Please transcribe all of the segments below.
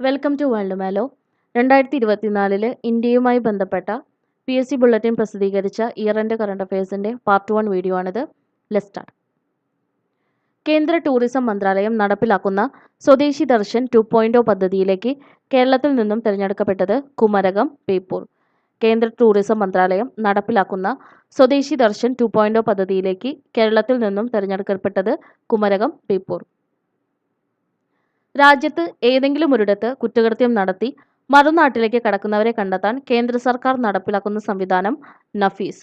Welcome to world Malo. 2024 ഇന്ത്യയുമായി ബന്ധപ്പെട്ട PSC bulletin പ്രസിദ്ധീകരിച്ച ഇയർ എൻഡ് കറണ്ട് അഫയേഴ്സിൻ്റെ പാർട്ട് 1 വീഡിയോ ആണിത്. Let's start. കേന്ദ്ര ടൂറിസം മന്ത്രാലയം നടപ്പിലാക്കുന്ന സ്വദേശി ദർശൻ 2.0 പദ്ധതിയിലേക്ക് കേരളത്തിൽ നിന്നും തിരഞ്ഞെടുക്കപ്പെട്ടത് കുമരകം ബേപ്പൂർ. കേന്ദ്ര ടൂറിസം മന്ത്രാലയം നടപ്പിലാക്കുന്ന സ്വദേശി ദർശൻ 2.0 പദ്ധതിയിലേക്ക് കേരളത്തിൽ നിന്നും തിരഞ്ഞെടുക്കപ്പെട്ടത് കുമരകം ബേപ്പൂർ. രാജ്യത്ത് ഏതെങ്കിലും ഒരിടത്ത് കുറ്റകൃത്യം നടത്തി മറുനാട്ടിലേക്ക് കടക്കുന്നവരെ കണ്ടെത്താൻ കേന്ദ്ര സർക്കാർ നടപ്പിലാക്കുന്ന സംവിധാനം Nafees,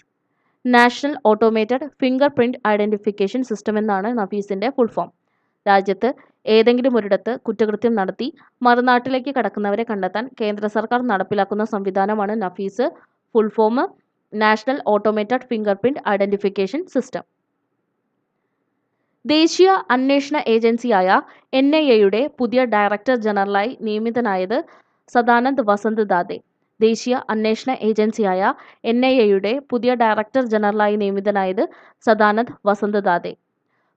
national automated fingerprint identification system എന്നാണ് നഫീസിന്റെ ഫുൾ ഫോം. രാജ്യത്ത് ഏതെങ്കിലും ഒരിടത്ത് കുറ്റകൃത്യം നടത്തി മറുനാട്ടിലേക്ക് കടക്കുന്നവരെ കണ്ടെത്താൻ കേന്ദ്ര സർക്കാർ നടപ്പിലാക്കുന്ന സംവിധാനമാണ് NAFIS. Full form national automated fingerprint identification system. ദേശീയ അന്വേഷണ ഏജൻസിയായ NIA-യുടെ പുതിയ ഡയറക്ടർ ജനറലായി നിയമിതനായത് സദാനന്ദ് വസന്ത് ദാതെ. ദേശീയ അന്വേഷണ ഏജൻസിയായ NIA-യുടെ പുതിയ ഡയറക്ടർ ജനറലായി നിയമിതനായത് സദാനന്ദ് വസന്ത് ദാതെ.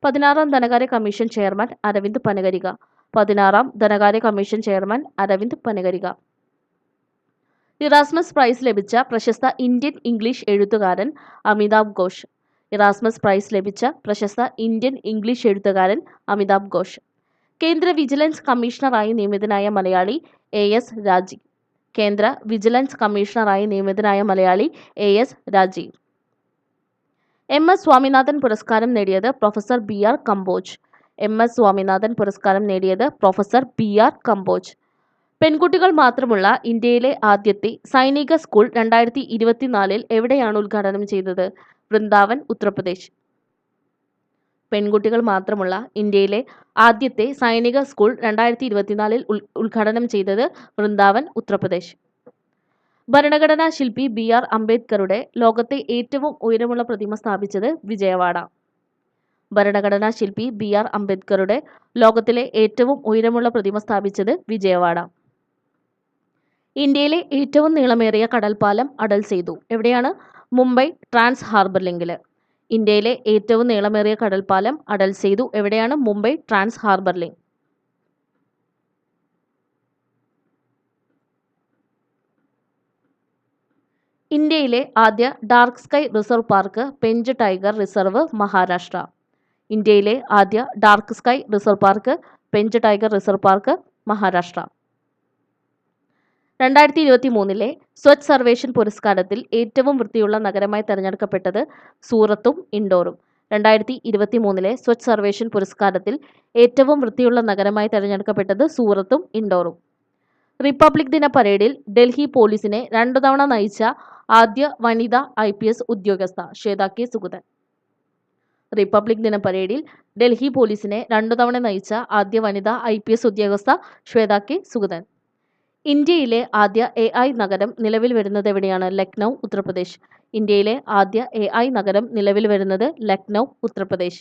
16ാം ധനകാര്യ കമ്മീഷൻ ചെയർമാൻ അരവിന്ദ് പനഗരിക. 16ാം ധനകാര്യ commission chairman Arvind Panagariya. Erasmus prize ലഭിച്ച പ്രശസ്ത ഇന്ത്യൻ ഇംഗ്ലീഷ് എഴുത്തുകാരൻ അമിതാവ് ഘോഷ്. ഇറാസ്മസ് പ്രൈസ് ലഭിച്ച പ്രശസ്ത ഇന്ത്യൻ ഇംഗ്ലീഷ് എഴുത്തുകാരൻ അമിതാവ് ഘോഷ്. കേന്ദ്ര വിജിലൻസ് കമ്മീഷണറായി നിയമിതനായ മലയാളി AS രാജീവ്. കേന്ദ്ര വിജിലൻസ് കമ്മീഷണറായി നിയമിതനായ മലയാളി AS രാജീവ്. MS സ്വാമിനാഥൻ പുരസ്കാരം നേടിയത് professor BR Kamboj. MS Swaminathan പുരസ്കാരം നേടിയത് പ്രൊഫസർ BR കമ്പോജ്. പെൺകുട്ടികൾ മാത്രമുള്ള ഇന്ത്യയിലെ ആദ്യത്തെ സൈനിക സ്കൂൾ 2024 എവിടെയാണ് ഉദ്ഘാടനം ചെയ്തത്? വൃന്ദാവൻ, ഉത്തർപ്രദേശ്. പെൺകുട്ടികൾ മാത്രമുള്ള ഇന്ത്യയിലെ ആദ്യത്തെ സൈനിക സ്കൂൾ 2024 ഉദ്ഘാടനം ചെയ്തത് വൃന്ദാവൻ, ഉത്തർപ്രദേശ്. ഭരണഘടനാ ശില്പി BR അംബേദ്കറുടെ ലോകത്തെ ഏറ്റവും ഉയരമുള്ള പ്രതിമ സ്ഥാപിച്ചത് വിജയവാഡ. ഭരണഘടനാ ശില്പി BR അംബേദ്കറുടെ ലോകത്തിലെ ഏറ്റവും ഉയരമുള്ള പ്രതിമ സ്ഥാപിച്ചത് വിജയവാഡ. ഇന്ത്യയിലെ ഏറ്റവും നീളമേറിയ കടൽപ്പാലം അടൽ സേതു എവിടെയാണ്? മുംബൈ ട്രാൻസ് ഹാർബർ ലിങ്കിൽ. ഇന്ത്യയിലെ ഏറ്റവും നീളമേറിയ കടൽപ്പാലം അടൽ സേതു എവിടെയാണ്? Mumbai Trans Harbour Link. ഇന്ത്യയിലെ ആദ്യ dark sky reserve park Pench tiger reserve, Maharashtra. ഇന്ത്യയിലെ ആദ്യ dark sky reserve park Pench tiger reserve park, Maharashtra. 2023 Swachh Survekshan പുരസ്കാരത്തിൽ ഏറ്റവും വൃത്തിയുള്ള നഗരമായി തെരഞ്ഞെടുക്കപ്പെട്ടത് സൂറത്തും ഇൻഡോറും. 2023 സ്വച്ഛ് സർവേഷൻ പുരസ്കാരത്തിൽ ഏറ്റവും വൃത്തിയുള്ള നഗരമായി തെരഞ്ഞെടുക്കപ്പെട്ടത് സൂറത്തും ഇൻഡോറും. റിപ്പബ്ലിക് ദിന പരേഡിൽ ഡൽഹി പോലീസിനെ 2 തവണ നയിച്ച ആദ്യ വനിതാ IPS ഉദ്യോഗസ്ഥ ശ്വേത K. സുഗതൻ. റിപ്പബ്ലിക് ദിന പരേഡിൽ ഡൽഹി പോലീസിനെ 2 തവണ നയിച്ച ആദ്യ വനിതാ IPS ഉദ്യോഗസ്ഥ ശ്വേത K. സുഗതൻ. ഇന്ത്യയിലെ ആദ്യ AI നഗരം നിലവിൽ വരുന്നത് എവിടെയാണ്? ലക്നൗ, ഉത്തർപ്രദേശ്. ഇന്ത്യയിലെ ആദ്യ AI നഗരം നിലവിൽ വരുന്നത് ലക്നൗ, ഉത്തർപ്രദേശ്.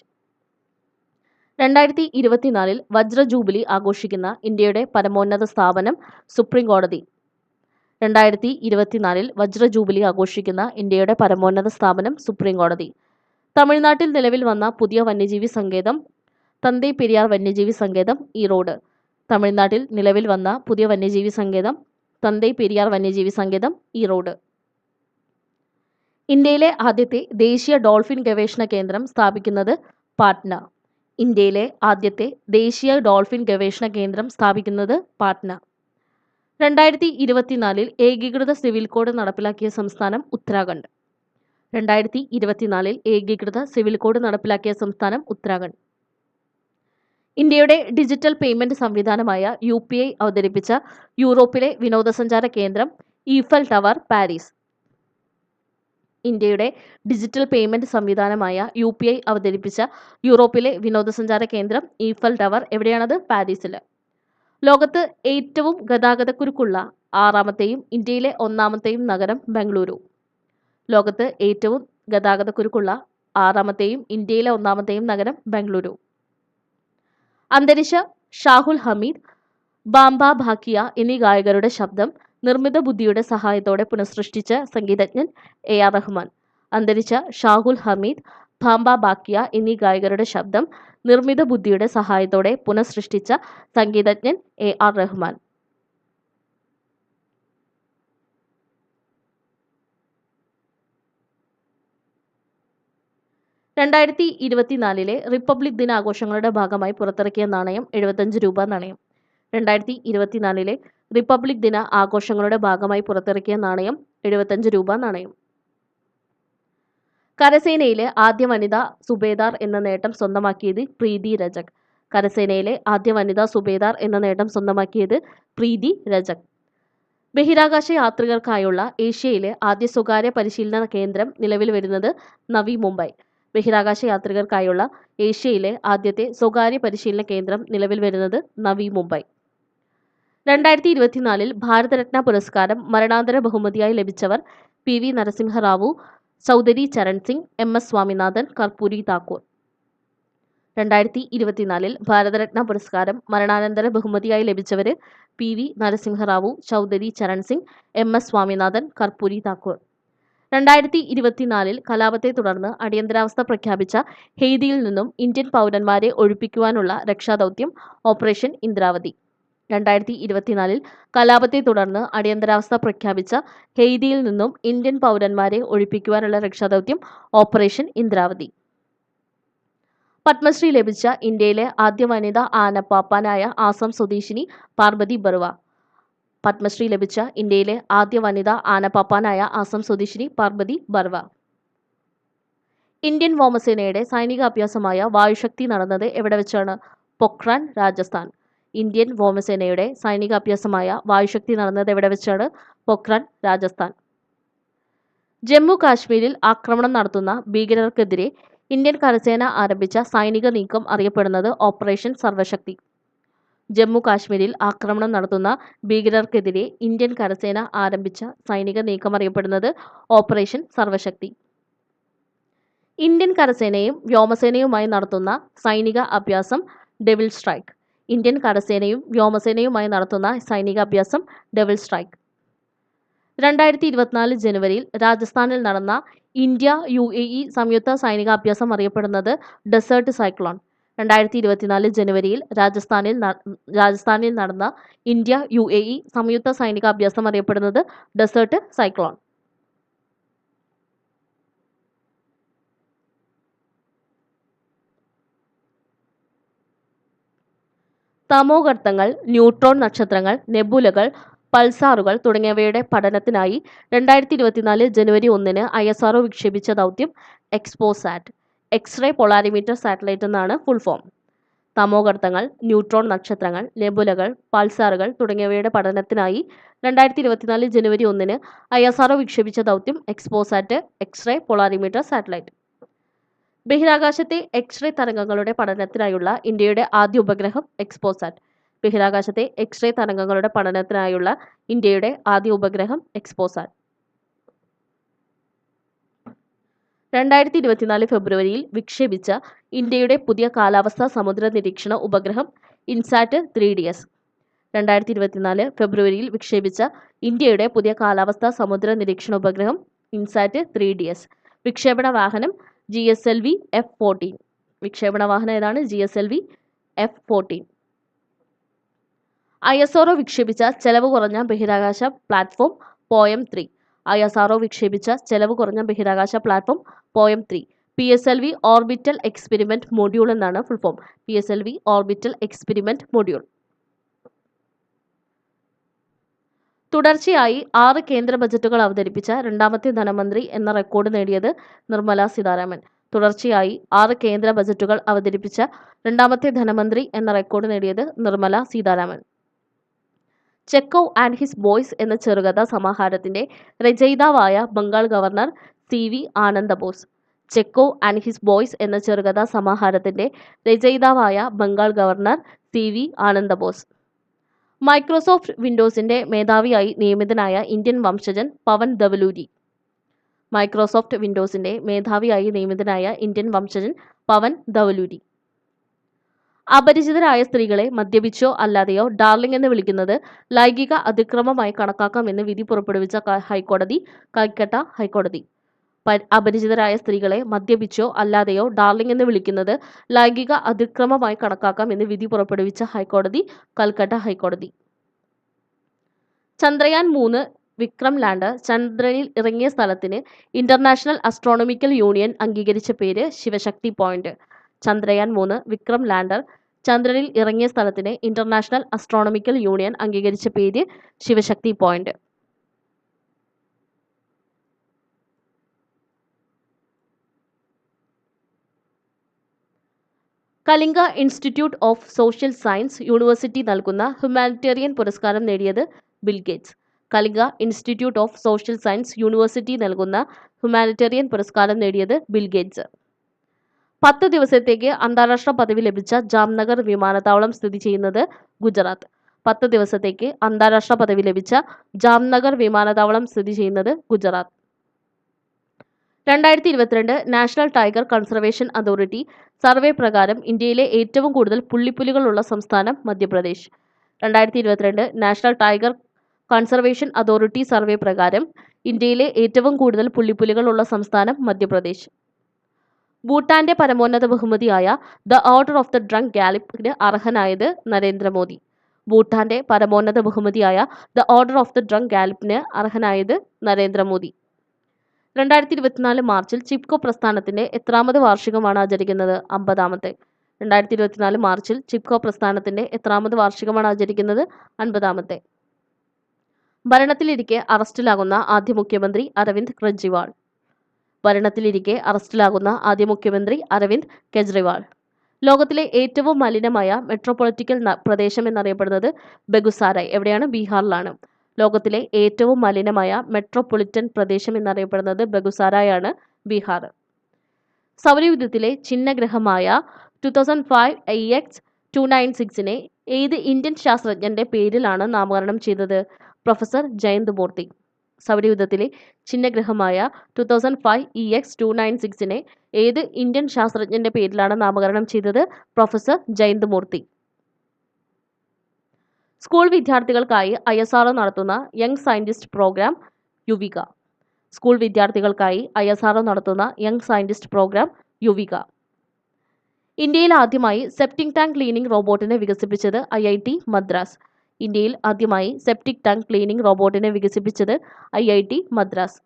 2024 വജ്ര ജൂബിലി ആഘോഷിക്കുന്ന ഇന്ത്യയുടെ പരമോന്നത സ്ഥാപനം സുപ്രീം കോടതി. 2024 വജ്ര ജൂബിലി ആഘോഷിക്കുന്ന ഇന്ത്യയുടെ പരമോന്നത സ്ഥാപനം സുപ്രീം കോടതി. തമിഴ്നാട്ടിൽ നിലവിൽ വന്ന പുതിയ വന്യജീവി സങ്കേതം തന്തൈ പെരിയാർ വന്യജീവി സങ്കേതം, ഈറോഡ്. തമിഴ്നാട്ടിൽ നിലവിൽ വന്ന പുതിയ വന്യജീവി സങ്കേതം തന്തൈ പെരിയാർ വന്യജീവി സങ്കേതം, ഈറോഡ്. ഇന്ത്യയിലെ ആദ്യത്തെ ദേശീയ ഡോൾഫിൻ ഗവേഷണ കേന്ദ്രം സ്ഥാപിക്കുന്നത് പാട്ന. ഇന്ത്യയിലെ ആദ്യത്തെ ദേശീയ ഡോൾഫിൻ ഗവേഷണ കേന്ദ്രം സ്ഥാപിക്കുന്നത് പാട്ന. 2024 ഏകീകൃത സിവിൽ കോഡ് നടപ്പിലാക്കിയ സംസ്ഥാനം ഉത്തരാഖണ്ഡ്. 2024 ഏകീകൃത സിവിൽ കോഡ് നടപ്പിലാക്കിയ സംസ്ഥാനം ഉത്തരാഖണ്ഡ്. ഇന്ത്യയുടെ ഡിജിറ്റൽ പേയ്മെന്റ് സംവിധാനമായ UPI അവതരിപ്പിച്ച യൂറോപ്പിലെ വിനോദസഞ്ചാര കേന്ദ്രം ഈഫൽ ടവർ, പാരീസ്. ഇന്ത്യയുടെ ഡിജിറ്റൽ പേയ്മെന്റ് സംവിധാനമായ UPI അവതരിപ്പിച്ച യൂറോപ്പിലെ വിനോദസഞ്ചാര കേന്ദ്രം ഈഫൽ ടവർ എവിടെയാണത്? പാരീസിൽ. ലോകത്ത് ഏറ്റവും ഗതാഗതക്കുരുക്കുള്ള 6ാമത്തെയും ഇന്ത്യയിലെ 1ാമത്തെയും നഗരം ബംഗളൂരു. ലോകത്ത് ഏറ്റവും ഗതാഗതക്കുരുക്കുള്ള 6ാമത്തെയും ഇന്ത്യയിലെ 1ാമത്തെയും നഗരം ബംഗളൂരു. അന്തരിച്ച ഷാഹുൽ ഹമീദ്, ബാംബ ഭാക്കിയ എന്നീ ഗായകരുടെ ശബ്ദം നിർമ്മിത ബുദ്ധിയുടെ സഹായത്തോടെ പുനഃസൃഷ്ടിച്ച സംഗീതജ്ഞൻ AR റഹ്മാൻ. അന്തരിച്ച ഷാഹുൽ ഹമീദ്, ബാംബ ഭാക്കിയ എന്നീ ഗായകരുടെ ശബ്ദം നിർമ്മിത ബുദ്ധിയുടെ സഹായത്തോടെ പുനഃസൃഷ്ടിച്ച സംഗീതജ്ഞൻ AR റഹ്മാൻ. 2024 റിപ്പബ്ലിക് ദിനാഘോഷങ്ങളുടെ ഭാഗമായി പുറത്തിറക്കിയ നാണയം 75 രൂപ നാണയം. 2024 റിപ്പബ്ലിക് ദിന ആഘോഷങ്ങളുടെ ഭാഗമായി പുറത്തിറക്കിയ നാണയം 75 രൂപ നാണയം. കരസേനയിലെ ആദ്യ വനിതാ സുബേദാർ എന്ന നേട്ടം സ്വന്തമാക്കിയത് പ്രീതി രജക്. കരസേനയിലെ ആദ്യ വനിതാ സുബേദാർ എന്ന നേട്ടം സ്വന്തമാക്കിയത് പ്രീതി രജക്. ബഹിരാകാശ യാത്രികർക്കായുള്ള ഏഷ്യയിലെ ആദ്യ സ്വകാര്യ പരിശീലന കേന്ദ്രം നിലവിൽ വരുന്നത് നവി മുംബൈ. ബഹിരാകാശ യാത്രികർക്കായുള്ള ഏഷ്യയിലെ ആദ്യത്തെ സ്വകാര്യ പരിശീലന കേന്ദ്രം നിലവിൽ വരുന്നത് നവി മുംബൈ. 2024 ഭാരതരത്ന പുരസ്കാരം മരണാന്തര ബഹുമതിയായി ലഭിച്ചവർ PV നരസിംഹറാവു, ചൗധരി ചരൺ സിംഗ്, MS സ്വാമിനാഥൻ, കർപ്പൂരി താക്കൂർ. 2024 ഭാരതരത്ന പുരസ്കാരം മരണാനന്തര ബഹുമതിയായി ലഭിച്ചവർ PV നരസിംഹറാവു, ചൗധരി ചരൺ സിംഗ്, MS സ്വാമിനാഥൻ, കർപ്പൂരി താക്കൂർ. 2024 കലാപത്തെ തുടർന്ന് അടിയന്തരാവസ്ഥ പ്രഖ്യാപിച്ച ഹെയ്തിയിൽ നിന്നും ഇന്ത്യൻ പൗരന്മാരെ ഒഴിപ്പിക്കുവാനുള്ള രക്ഷാദൗത്യം ഓപ്പറേഷൻ ഇന്ദ്രാവതി. 2024 കലാപത്തെ തുടർന്ന് അടിയന്തരാവസ്ഥ പ്രഖ്യാപിച്ച ഹെയ്തിയിൽ നിന്നും ഇന്ത്യൻ പൗരന്മാരെ ഒഴിപ്പിക്കുവാനുള്ള രക്ഷാദൗത്യം ഓപ്പറേഷൻ ഇന്ദ്രാവതി. പത്മശ്രീ ലഭിച്ച ഇന്ത്യയിലെ ആദ്യ വനിതാ ആനപ്പാപ്പാനായ ആസാം സ്വദേശിനി പാർവതി ബറുവ. പത്മശ്രീ ലഭിച്ച ഇന്ത്യയിലെ ആദ്യ വനിതാ ആനപ്പാപ്പാനായ ആസാം സ്വദേശിനി പാർവതി ബറുവ. ഇന്ത്യൻ വ്യോമസേനയുടെ സൈനിക അഭ്യാസമായ വായുശക്തി നടന്നത് എവിടെ വെച്ചാണ്? പൊഖ്രാൻ, രാജസ്ഥാൻ. ഇന്ത്യൻ വ്യോമസേനയുടെ സൈനിക അഭ്യാസമായ വായുശക്തി നടന്നത് എവിടെ വെച്ചാണ്? പൊഖ്രാൻ, രാജസ്ഥാൻ. ജമ്മു കാശ്മീരിൽ ആക്രമണം നടത്തുന്ന ഭീകരർക്കെതിരെ ഇന്ത്യൻ കരസേന ആരംഭിച്ച സൈനിക നീക്കം അറിയപ്പെടുന്നത് ഓപ്പറേഷൻ സർവശക്തി. ജമ്മു കാശ്മീരിൽ ആക്രമണം നടത്തുന്ന ഭീകരർക്കെതിരെ ഇന്ത്യൻ കരസേന ആരംഭിച്ച സൈനിക നീക്കം അറിയപ്പെടുന്നത് ഓപ്പറേഷൻ സർവശക്തി. ഇന്ത്യൻ കരസേനയും വ്യോമസേനയുമായി നടത്തുന്ന സൈനിക അഭ്യാസം ഡെവിൾ സ്ട്രൈക്ക്. ഇന്ത്യൻ കരസേനയും വ്യോമസേനയുമായി നടത്തുന്ന സൈനിക അഭ്യാസം ഡെവിൾ സ്ട്രൈക്ക്. 2024 ജനുവരിയിൽ രാജസ്ഥാനിൽ നടന്ന ഇന്ത്യ UAE സംയുക്ത സൈനികാഭ്യാസം അറിയപ്പെടുന്നത് ഡെസേർട്ട് സൈക്ലോൺ. 2024 ജനുവരിയിൽ രാജസ്ഥാനിൽ നടന്ന ഇന്ത്യ UAE സംയുക്ത സൈനികാഭ്യാസം അറിയപ്പെടുന്നത് ഡെസേർട്ട് സൈക്ലോൺ. തമോഗർത്തങ്ങൾ, ന്യൂട്രോൺ നക്ഷത്രങ്ങൾ, നെബുലകൾ, പൾസാറുകൾ തുടങ്ങിയവയുടെ പഠനത്തിനായി 2024 ജനുവരി 1 ISRO വിക്ഷേപിച്ച ദൗത്യം എക്സ്പോസാറ്റ്. എക്സ്റേ പൊളാരിമീറ്റർ സാറ്റലൈറ്റ് എന്നാണ് ഫുൾ ഫോം. തമോഗർത്തങ്ങൾ, ന്യൂട്രോൺ നക്ഷത്രങ്ങൾ, നെബുലകൾ, പൾസാറുകൾ തുടങ്ങിയവയുടെ പഠനത്തിനായി 2024 ജനുവരി 1 ISRO വിക്ഷേപിച്ച ദൗത്യം എക്സ്പോസാറ്റ്, എക്സ്റേ പൊളാരിമീറ്റർ സാറ്റലൈറ്റ്. ബഹിരാകാശത്തെ എക്സ്റേ തരംഗങ്ങളുടെ പഠനത്തിനായുള്ള ഇന്ത്യയുടെ ആദ്യ ഉപഗ്രഹം എക്സ്പോസാറ്റ്. ബഹിരാകാശത്തെ എക്സ്റേ തരംഗങ്ങളുടെ പഠനത്തിനായുള്ള ഇന്ത്യയുടെ ആദ്യ ഉപഗ്രഹം എക്സ്പോസാറ്റ്. 2024 ഫെബ്രുവരിയിൽ വിക്ഷേപിച്ച ഇന്ത്യയുടെ പുതിയ കാലാവസ്ഥാ സമുദ്ര നിരീക്ഷണ ഉപഗ്രഹം ഇൻസാറ്റ് 3DS. 2024 ഫെബ്രുവരിയിൽ വിക്ഷേപിച്ച ഇന്ത്യയുടെ പുതിയ കാലാവസ്ഥാ സമുദ്ര നിരീക്ഷണ ഉപഗ്രഹം ഇൻസാറ്റ് 3DS. വിക്ഷേപണ വാഹനം GSLV F-14. വിക്ഷേപണ വാഹനം ഏതാണ്? GSLV F-14. ISRO വിക്ഷേപിച്ച ചെലവ് കുറഞ്ഞ ബഹിരാകാശ പ്ലാറ്റ്ഫോം POEM-3. ISRO വിക്ഷേപിച്ച ചെലവ് കുറഞ്ഞ ബഹിരാകാശ platform POEM-3. PSLV orbital experiment module എന്നാണ് full form. PSLV orbital experiment module. തുടർച്ചയായി 6 കേന്ദ്ര ബജറ്റുകൾ അവതരിപ്പിച്ച രണ്ടാമത്തെ ധനമന്ത്രി എന്ന റെക്കോർഡ് നേടിയത് നിർമ്മല സീതാരാമൻ. തുടർച്ചയായി 6 കേന്ദ്ര ബജറ്റുകൾ അവതരിപ്പിച്ച രണ്ടാമത്തെ ധനമന്ത്രി എന്ന റെക്കോർഡ് നേടിയത് Nirmala Sitharaman. Chekhov and his boys എന്ന ചെറുകഥാ സമാഹാരത്തിന്റെ രചയിതാവായ Bengal governor CV Ananda Bose. Chekhov and his boys എന്ന ചെറുകഥാ സമാഹാരത്തിന്റെ രചയിതാവായ Bengal governor CV Ananda Bose. Microsoft വിൻഡോസിന്റെ മേധാവിയായി നിയമിതനായ ഇന്ത്യൻ വംശജൻ പവൻ ധവലൂരി. മൈക്രോസോഫ്റ്റ് വിൻഡോസിന്റെ മേധാവിയായി നിയമിതനായ ഇന്ത്യൻ വംശജൻ പവൻ ധവലൂരി. അപരിചിതരായ സ്ത്രീകളെ മദ്യപിച്ചോ അല്ലാതെയോ ഡാർലിംഗ് എന്ന് വിളിക്കുന്നത് ലൈംഗിക അതിക്രമമായി കണക്കാക്കാമെന്ന് വിധി പുറപ്പെടുവിച്ച ഹൈക്കോടതി, കൽക്കട്ട ഹൈക്കോടതി. അപരിചിതരായ സ്ത്രീകളെ മദ്യപിച്ചോ അല്ലാതെയോ ഡാർലിംഗ് എന്ന് വിളിക്കുന്നത് ലൈംഗിക അതിക്രമമായി കണക്കാക്കാം എന്ന് വിധി പുറപ്പെടുവിച്ച ഹൈക്കോടതി, കൽക്കട്ട ഹൈക്കോടതി. ചന്ദ്രയാൻ 3 വിക്രം ലാൻഡർ ചന്ദ്രനിൽ ഇറങ്ങിയ സ്ഥലത്തിന് ഇന്റർനാഷണൽ അസ്ട്രോണമിക്കൽ യൂണിയൻ അംഗീകരിച്ച പേര് ശിവശക്തി പോയിന്റ്. ചന്ദ്രയാൻ 3 വിക്രം ലാൻഡർ ചന്ദ്രനിൽ ഇറങ്ങിയ സ്ഥലത്തിന് ഇന്റർനാഷണൽ അസ്ട്രോണമിക്കൽ യൂണിയൻ അംഗീകരിച്ച പേര് Shiv Shakti point. Kalinga institute of social science university നൽകുന്ന ഹ്യൂമാനിറ്റേറിയൻ പുരസ്കാരം നേടിയത് Bill Gates. Kalinga institute of social science university നൽകുന്ന ഹ്യൂമാനിറ്റേറിയൻ പുരസ്കാരം നേടിയത് ബിൽ ഗേറ്റ്സ്. 10 ദിവസത്തേക്ക് അന്താരാഷ്ട്ര പദവി ലഭിച്ച ജാംനഗർ വിമാനത്താവളം സ്ഥിതി ചെയ്യുന്നത് ഗുജറാത്ത്. 10 ദിവസത്തേക്ക് അന്താരാഷ്ട്ര പദവി ലഭിച്ച ജാംനഗർ വിമാനത്താവളം സ്ഥിതി ചെയ്യുന്നത് Gujarat. 2022 national tiger conservation authority survey പ്രകാരം ഇന്ത്യയിലെ ഏറ്റവും കൂടുതൽ പുള്ളിപ്പുലികളുള്ള സംസ്ഥാനം Madhya Pradesh. 2022 national tiger conservation authority survey പ്രകാരം ഇന്ത്യയിലെ ഏറ്റവും കൂടുതൽ പുള്ളിപ്പുലികളുള്ള സംസ്ഥാനം മധ്യപ്രദേശ്. ഭൂട്ടാന്റെ പരമോന്നത ബഹുമതിയായ the order of the Druk ഗാലിപ്പിന് അർഹനായത് നരേന്ദ്രമോദി. ഭൂട്ടാന്റെ പരമോന്നത ബഹുമതിയായ the order of the Druk ഗാലിപ്പിന് അർഹനായത് നരേന്ദ്രമോദി. 2024 മാർച്ചിൽ ചിപ്കോ പ്രസ്ഥാനത്തിന്റെ എത്രാമത് വാർഷികമാണ് ആചരിക്കുന്നത്? 50-ാമത്തെ. 2024 മാർച്ചിൽ ചിപ്കോ പ്രസ്ഥാനത്തിന്റെ എത്രാമത് വാർഷികമാണ് ആചരിക്കുന്നത്? 50-ാമത്തെ. ഭരണത്തിലിരിക്കെ അറസ്റ്റിലാകുന്ന ആദ്യ മുഖ്യമന്ത്രി അരവിന്ദ് കെജ്രിവാൾ. ഭരണത്തിലിരിക്കെ അറസ്റ്റിലാകുന്ന ആദ്യ മുഖ്യമന്ത്രി അരവിന്ദ് കെജ്രിവാൾ. ലോകത്തിലെ ഏറ്റവും മലിനമായ മെട്രോപൊളിറ്റിക്കൽ പ്രദേശം എന്നറിയപ്പെടുന്നത് ബെഗുസാരായ്. എവിടെയാണ്? ബീഹാറിലാണ്. ലോകത്തിലെ ഏറ്റവും മലിനമായ മെട്രോപൊളിറ്റൻ പ്രദേശം എന്നറിയപ്പെടുന്നത് ബെഗുസാരായ് ആണ്, ബീഹാർ. സൗരയൂഥത്തിലെ ചിഹ്നഗ്രഹമായ 2005 IX-296നെ ഏത് ഇന്ത്യൻ ശാസ്ത്രജ്ഞന്റെ പേരിലാണ് നാമകരണം ചെയ്തത്? പ്രൊഫസർ ജയന്ത് മൂർത്തി. സൗരയൂഥത്തിലെ ചിഹ്നഗ്രഹമായ 2005 EX-296നെ ഏത് ഇന്ത്യൻ ശാസ്ത്രജ്ഞന്റെ പേരിലാണ് നാമകരണം ചെയ്തത്? പ്രൊഫസർ ജയന്ത് മൂർത്തി. സ്കൂൾ വിദ്യാർത്ഥികൾക്കായി ISRO നടത്തുന്ന young scientist programme Yuvika. School വിദ്യാർത്ഥികൾക്കായി ISRO നടത്തുന്ന യങ് സയന്റിസ്റ്റ് പ്രോഗ്രാം യുവിക. ഇന്ത്യയിൽ ആദ്യമായി സെപ്റ്റിക് ടാങ്ക് ക്ലീനിംഗ് റോബോട്ടിനെ വികസിപ്പിച്ചത് IIT മദ്രാസ്. ഇന്ത്യയിൽ ആദ്യമായി സെപ്റ്റിക് ടാങ്ക് ക്ലീനിംഗ് റോബോട്ടിനെ വികസിപ്പിച്ചത് IIT മദ്രാസ്.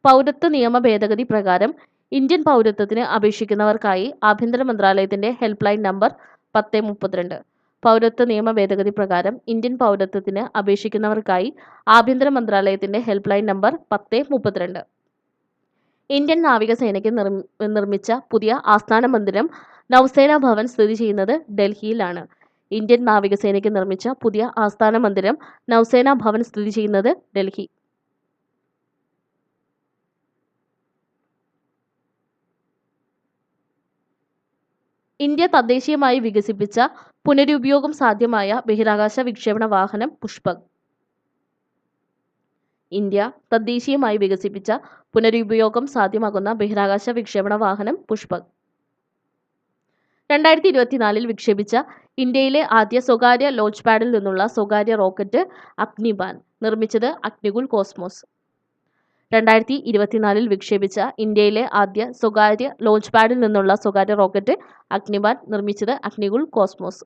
പൗരത്വ നിയമ ഭേദഗതി പ്രകാരം ഇന്ത്യൻ പൗരത്വത്തിന് അപേക്ഷിക്കുന്നവർക്കായി ആഭ്യന്തര മന്ത്രാലയത്തിന്റെ ഹെൽപ്പ് ലൈൻ നമ്പർ 1032. പൗരത്വ നിയമ ഭേദഗതി പ്രകാരം ഇന്ത്യൻ പൗരത്വത്തിന് അപേക്ഷിക്കുന്നവർക്കായി ആഭ്യന്തര മന്ത്രാലയത്തിന്റെ ഹെൽപ്പ് ലൈൻ നമ്പർ 1032. ഇന്ത്യൻ നാവികസേനയ്ക്ക് നിർമ്മിച്ച പുതിയ ആസ്ഥാന മന്ദിരം നൗസേന ഭവൻ സ്ഥിതി ചെയ്യുന്നത് ഡൽഹിയിലാണ്. ഇന്ത്യൻ നാവികസേനയ്ക്ക് നിർമ്മിച്ച പുതിയ ആസ്ഥാന മന്ദിരം നൗസേന ഭവൻ സ്ഥിതി ചെയ്യുന്നത് ഡൽഹി. ഇന്ത്യ തദ്ദേശീയമായി വികസിപ്പിച്ച പുനരുപയോഗം സാധ്യമായ ബഹിരാകാശ വിക്ഷേപണ വാഹനം പുഷ്പക്. ഇന്ത്യ തദ്ദേശീയമായി വികസിപ്പിച്ച പുനരുപയോഗം സാധ്യമാകുന്ന ബഹിരാകാശ വിക്ഷേപണ വാഹനം പുഷ്പക്. 2024 വിക്ഷേപിച്ച ഇന്ത്യയിലെ ആദ്യ സ്വകാര്യ ലോഞ്ച് പാഡിൽ നിന്നുള്ള സ്വകാര്യ റോക്കറ്റ് അഗ്നിബാൻ. നിർമ്മിച്ചത് അഗ്നികുൽ കോസ്മോസ്. 2024 വിക്ഷേപിച്ച ഇന്ത്യയിലെ ആദ്യ സ്വകാര്യ ലോഞ്ച് പാഡിൽ നിന്നുള്ള സ്വകാര്യ റോക്കറ്റ് അഗ്നിബാൻ. നിർമ്മിച്ചത് അഗ്നികുൽ കോസ്മോസ്.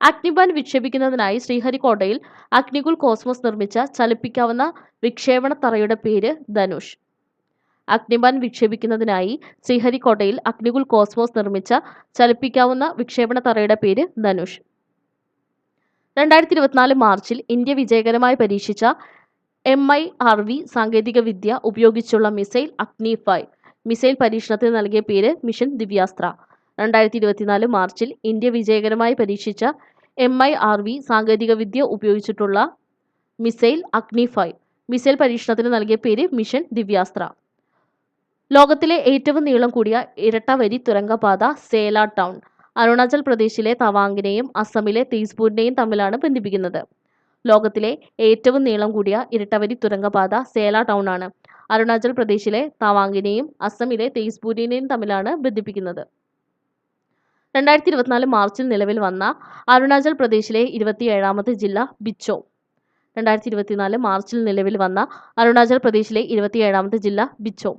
അഗ്നിബാൻ വിക്ഷേപിക്കുന്നതിനായി ശ്രീഹരിക്കോട്ടയിൽ അഗ്നികുൽ കോസ്മോസ് നിർമ്മിച്ച ചലിപ്പിക്കാവുന്ന വിക്ഷേപണ തറയുടെ പേര് ധനുഷ്. അഗ്നിബാൻ വിക്ഷേപിക്കുന്നതിനായി ശ്രീഹരിക്കോട്ടയിൽ അഗ്നികുൽ കോസ്മോസ് നിർമ്മിച്ച ചലിപ്പിക്കാവുന്ന വിക്ഷേപണ തറയുടെ പേര് ധനുഷ്. 2024 മാർച്ചിൽ ഇന്ത്യ വിജയകരമായി പരീക്ഷിച്ച MIRV സാങ്കേതികവിദ്യ ഉപയോഗിച്ചുള്ള മിസൈൽ അഗ്നി 5. മിസൈൽ പരീക്ഷണത്തിന് നൽകിയ പേര് മിഷൻ ദിവ്യാസ്ത്ര. 2024 മാർച്ചിൽ ഇന്ത്യ വിജയകരമായി പരീക്ഷിച്ച MIRV സാങ്കേതികവിദ്യ ഉപയോഗിച്ചിട്ടുള്ള മിസൈൽ അഗ്നി 5. മിസൈൽ പരീക്ഷണത്തിന് നൽകിയ പേര് മിഷൻ ദിവ്യാസ്ത്ര. ലോകത്തിലെ ഏറ്റവും നീളം കൂടിയ ഇരട്ടവരി തുരങ്കപാത സേല ടൗൺ അരുണാചൽ പ്രദേശിലെ തവാങ്ങിനെയും അസമിലെ തേസ്പൂരിനെയും തമ്മിലാണ് ബന്ധിപ്പിക്കുന്നത്. ലോകത്തിലെ ഏറ്റവും നീളം കൂടിയ ഇരട്ടവരി തുരങ്കപാത സേല ടൗൺ ആണ്. അരുണാചൽ പ്രദേശിലെ തവാങ്ങിനെയും അസമിലെ തേസ്പൂരിനെയും തമ്മിലാണ് ബന്ധിപ്പിക്കുന്നത്. 2024 മാർച്ചിൽ നിലവിൽ വന്ന അരുണാചൽ പ്രദേശിലെ 27ാമത്തെ ജില്ല ബിച്ചോ. 2024 മാർച്ചിൽ നിലവിൽ വന്ന അരുണാചൽ പ്രദേശിലെ 27ാമത്തെ ജില്ല ബിച്ചോ.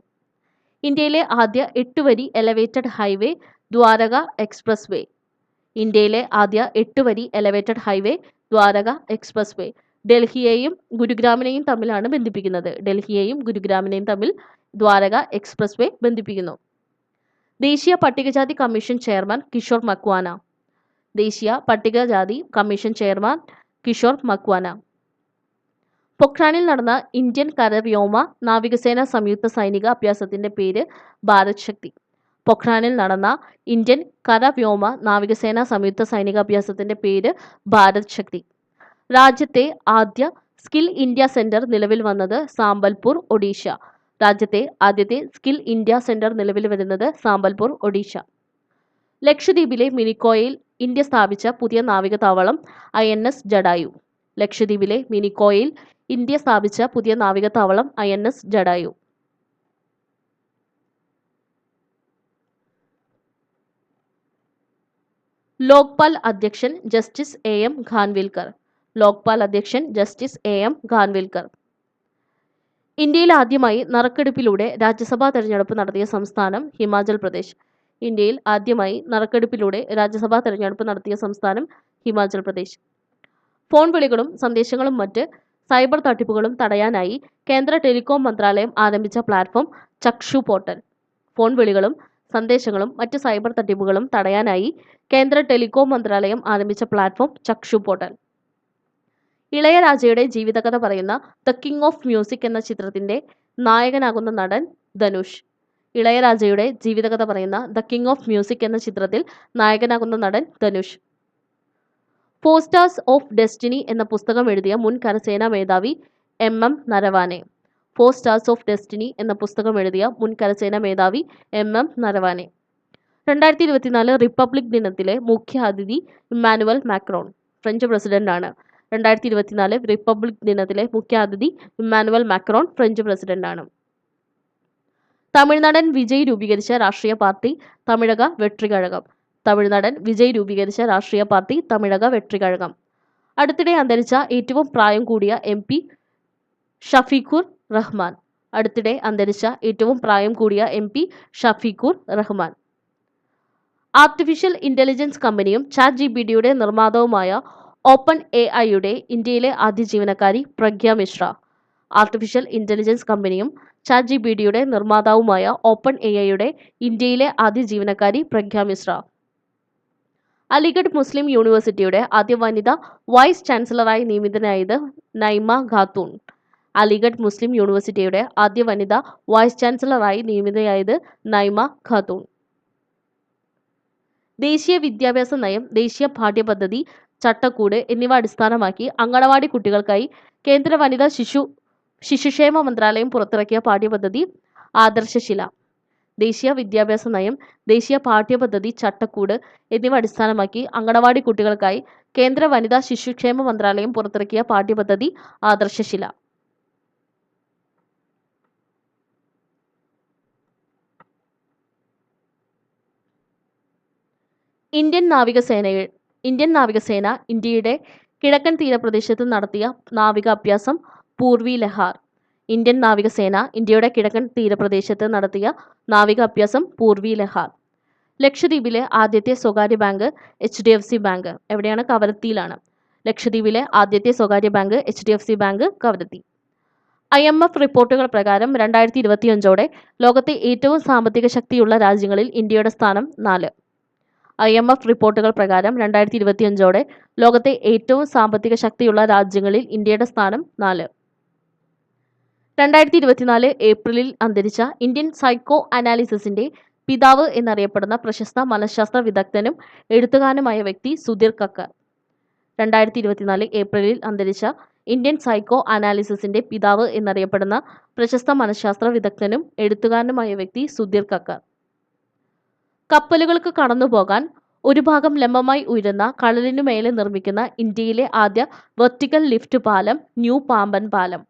ഇന്ത്യയിലെ ആദ്യ 8 വരി elevated highway Dwarka expressway. ഇന്ത്യയിലെ ആദ്യ 8 വരി elevated highway Dwarka expressway. ഡൽഹിയെയും ഗുരുഗ്രാമിനെയും തമ്മിലാണ് ബന്ധിപ്പിക്കുന്നത്. ഡൽഹിയെയും ഗുരുഗ്രാമിനെയും തമ്മിൽ ദ്വാരക എക്സ്പ്രസ് വേ ബന്ധിപ്പിക്കുന്നു. ദേശീയ പട്ടികജാതി കമ്മീഷൻ ചെയർമാൻ കിഷോർ മക്വാന. ദേശീയ പട്ടികജാതി കമ്മീഷൻ ചെയർമാൻ കിഷോർ മക്വാന. പൊഖ്രാനിൽ നടന്ന ഇന്ത്യൻ കരവ്യോമ നാവികസേന സംയുക്ത സൈനിക അഭ്യാസത്തിന്റെ പേര് ഭാരത് ശക്തി. പൊഖ്രാനിൽ നടന്ന ഇന്ത്യൻ കരവ്യോമ നാവികസേന സംയുക്ത സൈനിക അഭ്യാസത്തിന്റെ പേര് ഭാരത് ശക്തി. രാജ്യത്തെ ആദ്യ സ്കിൽ ഇന്ത്യ സെന്റർ നിലവിൽ വന്നത് സാമ്പൽപൂർ, ഒഡീഷ. രാജ്യത്തെ ആദ്യത്തെ സ്കിൽ ഇന്ത്യ സെന്റർ നിലവിൽ വരുന്നത് സാമ്പൽപൂർ, ഒഡീഷ. ലക്ഷദ്വീപിലെ മിനിക്കോയിൽ ഇന്ത്യ സ്ഥാപിച്ച പുതിയ നാവികതാവളം INS ജഡായു. ലക്ഷദ്വീപിലെ മിനിക്കോയിൽ ഇന്ത്യ സ്ഥാപിച്ച പുതിയ നാവികതാവളം INS ജഡായു. ലോക്പാൽ അധ്യക്ഷൻ ജസ്റ്റിസ് AM ഖാൻവിൽക്കർ. ലോക്പാൽ അധ്യക്ഷൻ ജസ്റ്റിസ് AM ഖാൻവിൽക്കർ. ഇന്ത്യയിൽ ആദ്യമായി നറുക്കെടുപ്പിലൂടെ രാജ്യസഭാ തെരഞ്ഞെടുപ്പ് നടത്തിയ സംസ്ഥാനം ഹിമാചൽ പ്രദേശ്. ഇന്ത്യയിൽ ആദ്യമായി നറുക്കെടുപ്പിലൂടെ രാജ്യസഭാ തെരഞ്ഞെടുപ്പ് നടത്തിയ സംസ്ഥാനം ഹിമാചൽ പ്രദേശ്. ഫോൺ വിളികളും സന്ദേശങ്ങളും മറ്റ് സൈബർ തട്ടിപ്പുകളും തടയാനായി കേന്ദ്ര ടെലികോം മന്ത്രാലയം ആരംഭിച്ച പ്ലാറ്റ്ഫോം ചക്ഷു പോർട്ടൽ. ഫോൺ വിളികളും സന്ദേശങ്ങളും മറ്റ് സൈബർ തട്ടിപ്പുകളും തടയാനായി കേന്ദ്ര ടെലികോം മന്ത്രാലയം ആരംഭിച്ച പ്ലാറ്റ്ഫോം ചക്ഷു പോർട്ടൽ. ഇളയരാജയുടെ ജീവിതകഥ പറയുന്ന ദ കിങ് ഓഫ് മ്യൂസിക് എന്ന ചിത്രത്തിന്റെ നായകനാകുന്ന നടൻ ധനുഷ്. ഇളയരാജയുടെ ജീവിതകഥ പറയുന്ന ദ കിങ് ഓഫ് മ്യൂസിക് എന്ന ചിത്രത്തിൽ നായകനാകുന്ന നടൻ ധനുഷ്. 4 സ്റ്റാർസ് ഓഫ് ഡെസ്റ്റിനി എന്ന പുസ്തകം എഴുതിയ മുൻ കരസേനാ മേധാവി MM Naravane. 4 stars of destiny എന്ന പുസ്തകം എഴുതിയ മുൻ കരസേനാ മേധാവി MM നരവാനെ. 2024 റിപ്പബ്ലിക് ദിനത്തിലെ മുഖ്യ അതിഥി ഇമ്മാനുവൽ മാക്രോൺ. ഫ്രഞ്ച് പ്രസിഡന്റാണ്. 2024 റിപ്പബ്ലിക് ദിനത്തിലെ മുഖ്യ അതിഥി ഇമ്മാനുവൽ മാക്രോൺ ഫ്രഞ്ച് പ്രസിഡന്റാണ്. തമിഴ്നാടൻ വിജയ് രൂപീകരിച്ച രാഷ്ട്രീയ പാർട്ടി തമിഴക വെട്രികഴകം. തമിഴ്നാടൻ വിജയ് രൂപീകരിച്ച രാഷ്ട്രീയ പാർട്ടി തമിഴക വെട്രികഴകം. അടുത്തിടെ അന്തരിച്ച ഏറ്റവും പ്രായം കൂടിയ MP ഷഫീഖുർ റഹ്മാൻ. അടുത്തിടെ അന്തരിച്ച ഏറ്റവും പ്രായം കൂടിയ MP ഷഫീഖുർ റഹ്മാൻ. ആർട്ടിഫിഷ്യൽ ഇന്റലിജൻസ് കമ്പനിയും ChatGPTയുടെ നിർമ്മാതാവുമായ OpenAIയുടെ ഇന്ത്യയിലെ ആദ്യ ജീവനക്കാരി പ്രഗ്യ മിശ്ര. ആർട്ടിഫിഷ്യൽ ഇന്റലിജൻസ് കമ്പനിയും ChatGPTയുടെ നിർമ്മാതാവുമായ OpenAIയുടെ ഇന്ത്യയിലെ ആദ്യ ജീവനക്കാരി പ്രഗ്യ മിശ്ര. അലിഗഡ് മുസ്ലിം യൂണിവേഴ്സിറ്റിയുടെ ആദ്യ വനിതാ വൈസ് ചാൻസലറായി നിയമിതനായത് നൈമ ഖാത്തൂൺ. അലിഗഡ് മുസ്ലിം യൂണിവേഴ്സിറ്റിയുടെ ആദ്യ വനിതാ വൈസ് ചാൻസലറായി നിയമിതയായത് നൈമ ഖാത്തൂൺ. ദേശീയ വിദ്യാഭ്യാസ നയം, ദേശീയ പാഠ്യപദ്ധതി, ചട്ടക്കൂട് എന്നിവ അടിസ്ഥാനമാക്കി അങ്കണവാടി കുട്ടികൾക്കായി കേന്ദ്ര വനിതാ ശിശുക്ഷേമ മന്ത്രാലയം പുറത്തിറക്കിയ പാഠ്യപദ്ധതി ആദർശശില. ദേശീയ വിദ്യാഭ്യാസ നയം, ദേശീയ പാഠ്യപദ്ധതി, ചട്ടക്കൂട് എന്നിവ അടിസ്ഥാനമാക്കി അങ്കണവാടി കുട്ടികൾക്കായി കേന്ദ്ര വനിതാ ശിശുക്ഷേമ മന്ത്രാലയം പുറത്തിറക്കിയ പാഠ്യപദ്ധതി ആദർശശില. ഇന്ത്യൻ നാവികസേന ഇന്ത്യയുടെ കിഴക്കൻ തീരപ്രദേശത്ത് നടത്തിയ നാവിക അഭ്യാസം പൂർവി ലഹാർ. ഇന്ത്യൻ നാവികസേന ഇന്ത്യയുടെ കിഴക്കൻ തീരപ്രദേശത്ത് നടത്തിയ നാവിക അഭ്യാസം പൂർവി ലഹാർ. ലക്ഷദ്വീപിലെ ആദ്യത്തെ സ്വകാര്യ ബാങ്ക് HDFC ബാങ്ക്. എവിടെയാണ്? കവരത്തിയിലാണ്. ലക്ഷദ്വീപിലെ ആദ്യത്തെ സ്വകാര്യ bank HDFC bank Kavaratti. IMF റിപ്പോർട്ടുകൾ പ്രകാരം 2025ഓടെ ലോകത്തെ ഏറ്റവും സാമ്പത്തിക ശക്തിയുള്ള രാജ്യങ്ങളിൽ ഇന്ത്യയുടെ സ്ഥാനം 4. IMF റിപ്പോർട്ടുകൾ പ്രകാരം 2025ഓടെ ലോകത്തെ ഏറ്റവും സാമ്പത്തിക ശക്തിയുള്ള രാജ്യങ്ങളിൽ ഇന്ത്യയുടെ സ്ഥാനം 4. 2024 ഏപ്രിലിൽ അന്തരിച്ച ഇന്ത്യൻ സൈക്കോ അനാലിസിസിന്റെ പിതാവ് എന്നറിയപ്പെടുന്ന പ്രശസ്ത മനഃശാസ്ത്ര വിദഗ്ധനും എഴുത്തുകാരനുമായ വ്യക്തി സുധീർ കക്കർ. 2024 ഏപ്രിലിൽ അന്തരിച്ച ഇന്ത്യൻ സൈക്കോ അനാലിസിസിന്റെ പിതാവ് എന്നറിയപ്പെടുന്ന പ്രശസ്ത മനഃശാസ്ത്ര വിദഗ്ധനും എഴുത്തുകാരനുമായ വ്യക്തി സുധീർ കക്കർ. കപ്പലുകൾക്ക് കടന്നുപോകാൻ ഒരു ഭാഗം ലംബമായി ഉയരുന്ന കടലിനു മേലെ നിർമ്മിക്കുന്ന ഇന്ത്യയിലെ ആദ്യ വെർട്ടിക്കൽ ലിഫ്റ്റ് പാലം ന്യൂ പാമ്പൻ പാലം.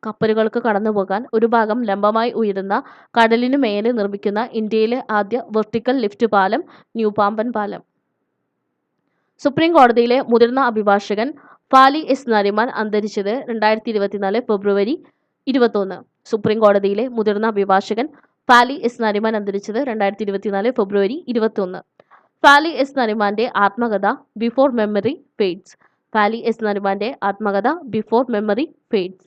കപ്പലുകൾക്ക് കടന്നുപോകാൻ ഒരു ഭാഗം ലംബമായി ഉയരുന്ന കടലിനു മേലെ നിർമ്മിക്കുന്ന ഇന്ത്യയിലെ ആദ്യ വെർട്ടിക്കൽ ലിഫ്റ്റ് പാലം ന്യൂ പാമ്പൻ പാലം. സുപ്രീം കോടതിയിലെ മുതിർന്ന അഭിഭാഷകൻ ഫാലി എസ് നരിമാൻ അന്തരിച്ചത് 2024 ഫെബ്രുവരി 21. സുപ്രീം കോടതിയിലെ മുതിർന്ന അഭിഭാഷകൻ ഫാലി എസ് നരിമാൻ അന്തരിച്ചത് 2024 ഫെബ്രുവരി 21. ഫാലി എസ് നരിമാന്റെ ആത്മകഥ before memory fades. Fali S നരുമാന്റെ ആത്മകഥ ബിഫോർ മെമ്മറി ഫെയ്ഡ്സ്.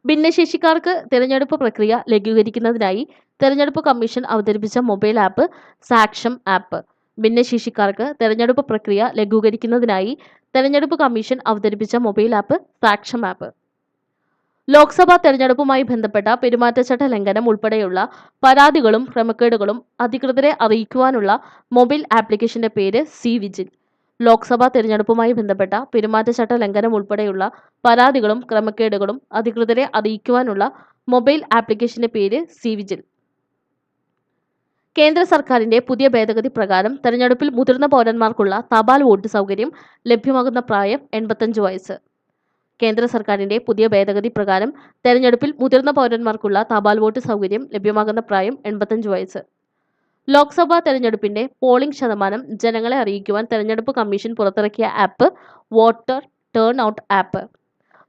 ഭിന്നശേഷിക്കാർക്ക് തിരഞ്ഞെടുപ്പ് പ്രക്രിയ ലഘൂകരിക്കുന്നതിനായി തിരഞ്ഞെടുപ്പ് കമ്മീഷൻ അവതരിപ്പിച്ച മൊബൈൽ ആപ്പ് സാക്ഷം ആപ്പ്. ഭിന്നശേഷിക്കാർക്ക് തിരഞ്ഞെടുപ്പ് പ്രക്രിയ ലഘൂകരിക്കുന്നതിനായി തിരഞ്ഞെടുപ്പ് കമ്മീഷൻ അവതരിപ്പിച്ച mobile app Saksham app. Lok Sabha തെരഞ്ഞെടുപ്പുമായി ബന്ധപ്പെട്ട പെരുമാറ്റച്ചട്ട ലംഘനം ഉൾപ്പെടെയുള്ള പരാതികളും ക്രമക്കേടുകളും അധികൃതരെ അറിയിക്കുവാനുള്ള മൊബൈൽ ആപ്ലിക്കേഷന്റെ പേര് സി വിജിൽ. ലോക്സഭാ തെരഞ്ഞെടുപ്പുമായി ബന്ധപ്പെട്ട പെരുമാറ്റച്ചട്ട ലംഘനം ഉൾപ്പെടെയുള്ള പരാതികളും ക്രമക്കേടുകളും അധികൃതരെ അറിയിക്കുവാനുള്ള മൊബൈൽ ആപ്ലിക്കേഷന്റെ പേര് സി വിജിൽ. കേന്ദ്ര സർക്കാരിന്റെ പുതിയ ഭേദഗതി പ്രകാരം തെരഞ്ഞെടുപ്പിൽ മുതിർന്ന പൗരന്മാർക്കുള്ള തപാൽ വോട്ട് സൗകര്യം ലഭ്യമാകുന്ന പ്രായം 85 വയസ്സ്. കേന്ദ്ര സർക്കാരിന്റെ പുതിയ ഭേദഗതി പ്രകാരം തെരഞ്ഞെടുപ്പിൽ മുതിർന്ന പൗരന്മാർക്കുള്ള തപാൽ വോട്ട് സൗകര്യം ലഭ്യമാകുന്ന പ്രായം 85 വയസ്സ്. ലോക്സഭാ തെരഞ്ഞെടുപ്പിന്റെ പോളിംഗ് ശതമാനം ജനങ്ങളെ അറിയിക്കുവാൻ തെരഞ്ഞെടുപ്പ് കമ്മീഷൻ പുറത്തിറക്കിയ app voter turn out app.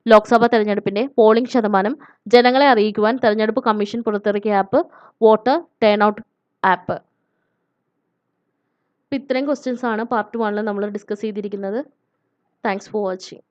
Lok Sabha തെരഞ്ഞെടുപ്പിന്റെ പോളിംഗ് ശതമാനം ജനങ്ങളെ അറിയിക്കുവാൻ തെരഞ്ഞെടുപ്പ് കമ്മീഷൻ പുറത്തിറക്കിയ app voter turn out app. ഇത്രയും ക്വസ്റ്റ്യൻസ് ആണ് പാർട്ട് 1 നമ്മൾ ഡിസ്കസ് ചെയ്തിരിക്കുന്നത്. Thanks for watching.